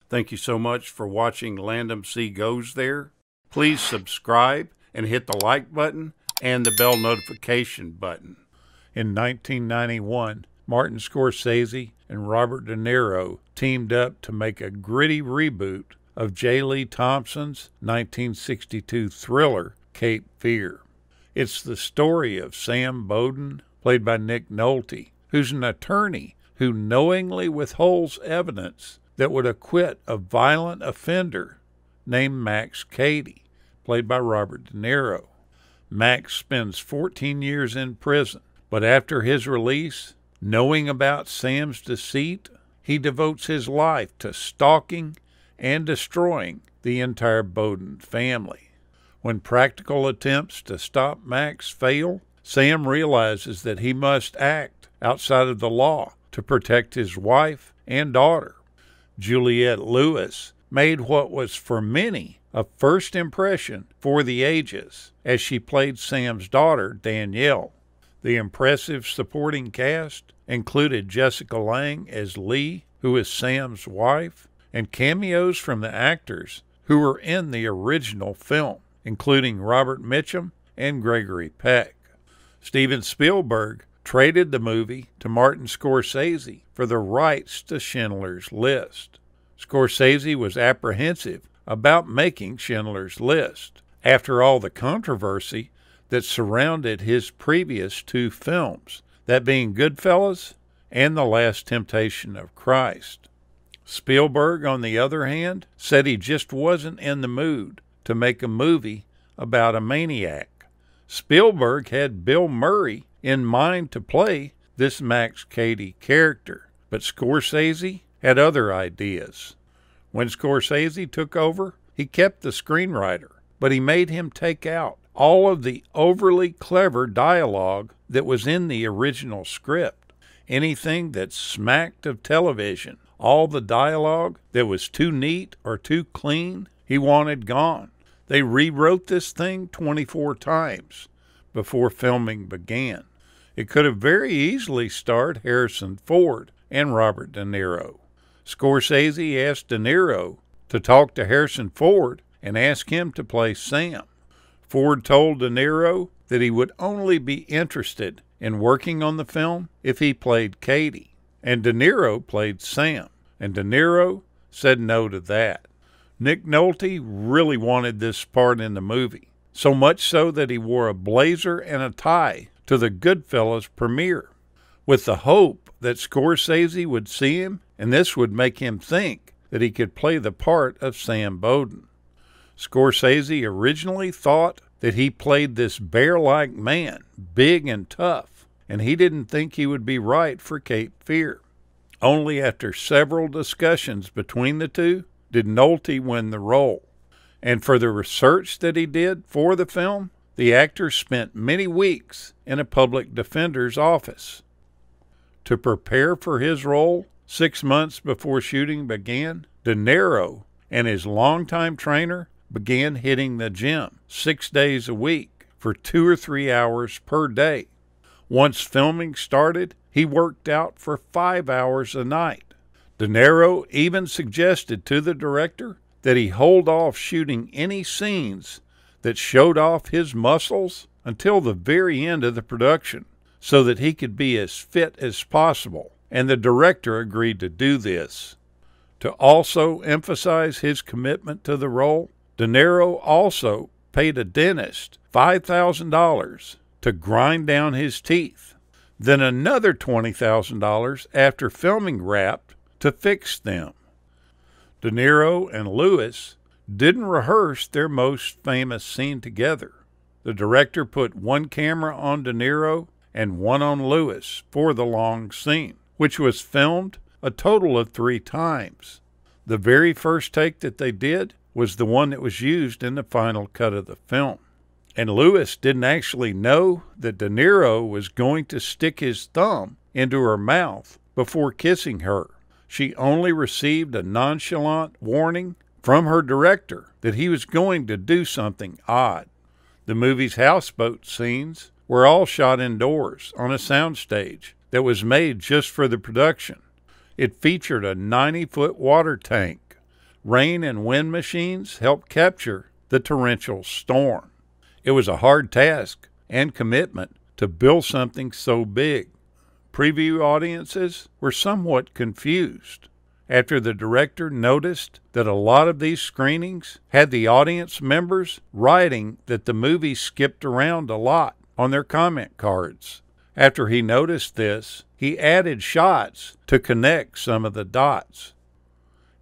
Thank you so much for watching Landumc Goes There. Please subscribe and hit the like button and the bell notification button. In 1991, Martin Scorsese and Robert De Niro teamed up to make a gritty reboot of J. Lee Thompson's 1962 thriller, Cape Fear. It's the story of Sam Bowden, played by Nick Nolte, who's an attorney who knowingly withholds evidence that would acquit a violent offender named Max Cady, played by Robert De Niro. Max spends 14 years in prison, but after his release, knowing about Sam's deceit, he devotes his life to stalking and destroying the entire Bowden family. When practical attempts to stop Max fail, Sam realizes that he must act outside of the law to protect his wife and daughter. Juliette Lewis made what was for many a first impression for the ages as she played Sam's daughter, Danielle. The impressive supporting cast included Jessica Lange as Lee, who is Sam's wife, and cameos from the actors who were in the original film, including Robert Mitchum and Gregory Peck. Steven Spielberg traded the movie to Martin Scorsese for the rights to Schindler's List. Scorsese was apprehensive about making Schindler's List after all the controversy that surrounded his previous two films, that being Goodfellas and The Last Temptation of Christ. Spielberg, on the other hand, said he just wasn't in the mood to make a movie about a maniac. Spielberg had Bill Murray in mind to play this Max Cady character, but Scorsese had other ideas. When Scorsese took over, he kept the screenwriter, but he made him take out all of the overly clever dialogue that was in the original script. Anything that smacked of television, all the dialogue that was too neat or too clean, he wanted gone. They rewrote this thing 24 times before filming began. It could have very easily starred Harrison Ford and Robert De Niro. Scorsese asked De Niro to talk to Harrison Ford and ask him to play Sam. Ford told De Niro that he would only be interested in working on the film if he played Cady, and De Niro played Sam, and De Niro said no to that. Nick Nolte really wanted this part in the movie, so much so that he wore a blazer and a tie to the Goodfellas premiere, with the hope that Scorsese would see him and this would make him think that he could play the part of Sam Bowden. Scorsese originally thought that he played this bear-like man, big and tough, and he didn't think he would be right for Cape Fear. Only after several discussions between the two did Nolte win the role. And for the research that he did for the film, the actor spent many weeks in a public defender's office. To prepare for his role, 6 months before shooting began, De Niro and his longtime trainer began hitting the gym 6 days a week for 2 or 3 hours per day. Once filming started, he worked out for 5 hours a night. De Niro even suggested to the director that he hold off shooting any scenes that showed off his muscles until the very end of the production, so that he could be as fit as possible, and the director agreed to do this. To also emphasize his commitment to the role, De Niro also paid a dentist $5,000 to grind down his teeth, then another $20,000 after filming wrapped to fix them. De Niro and Lewis didn't rehearse their most famous scene together. The director put one camera on De Niro and one on Lewis for the long scene, which was filmed a total of 3 times. The very first take that they did was the one that was used in the final cut of the film. And Lewis didn't actually know that De Niro was going to stick his thumb into her mouth before kissing her. She only received a nonchalant warning from her director that he was going to do something odd. The movie's houseboat scenes were all shot indoors on a soundstage that was made just for the production. It featured a 90-foot water tank, rain and wind machines helped capture the torrential storm. It was a hard task and commitment to build something so big. Preview audiences were somewhat confused after the director noticed that a lot of these screenings had the audience members writing that the movie skipped around a lot on their comment cards. After he noticed this, he added shots to connect some of the dots.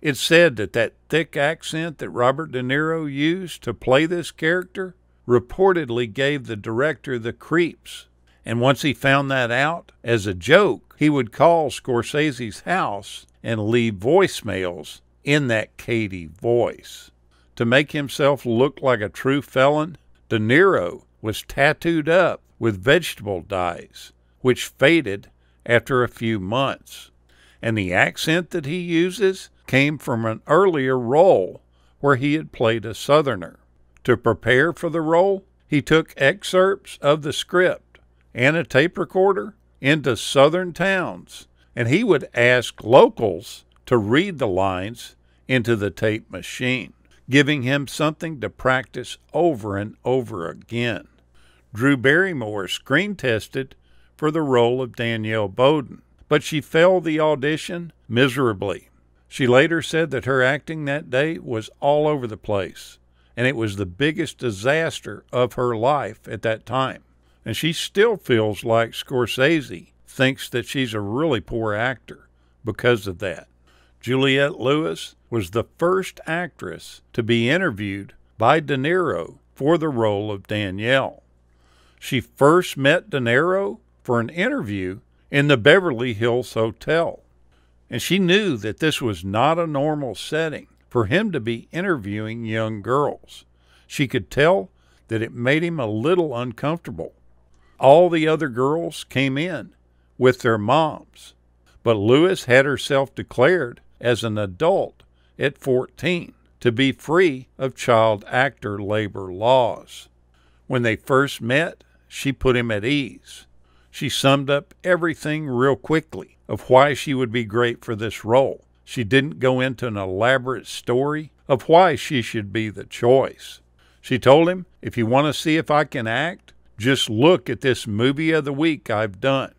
It's said that that thick accent that Robert De Niro used to play this character reportedly gave the director the creeps. And once he found that out, as a joke, he would call Scorsese's house and leave voicemails in that Katie voice. To make himself look like a true felon, De Niro was tattooed up with vegetable dyes, which faded after a few months. And the accent that he uses came from an earlier role where he had played a Southerner. To prepare for the role, he took excerpts of the script and a tape recorder into southern towns, and he would ask locals to read the lines into the tape machine, giving him something to practice over and over again. Drew Barrymore screen tested for the role of Danielle Bowden, but she failed the audition miserably. She later said that her acting that day was all over the place, and it was the biggest disaster of her life at that time. And she still feels like Scorsese thinks that she's a really poor actor because of that. Juliette Lewis was the first actress to be interviewed by De Niro for the role of Danielle. She first met De Niro for an interview in the Beverly Hills Hotel, and she knew that this was not a normal setting for him to be interviewing young girls. She could tell that it made him a little uncomfortable. All the other girls came in with their moms, but Lewis had herself declared as an adult at 14 to be free of child actor labor laws. When they first met, she put him at ease. She summed up everything real quickly of why she would be great for this role. She didn't go into an elaborate story of why she should be the choice. She told him, if you want to see if I can act, just look at this movie of the week I've done.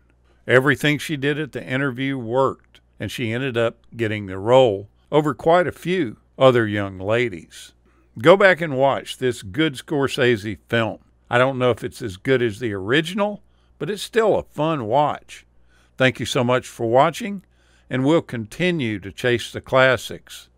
Everything she did at the interview worked, and she ended up getting the role over quite a few other young ladies. Go back and watch this good Scorsese film. I don't know if it's as good as the original, but it's still a fun watch. Thank you so much for watching, and we'll continue to chase the classics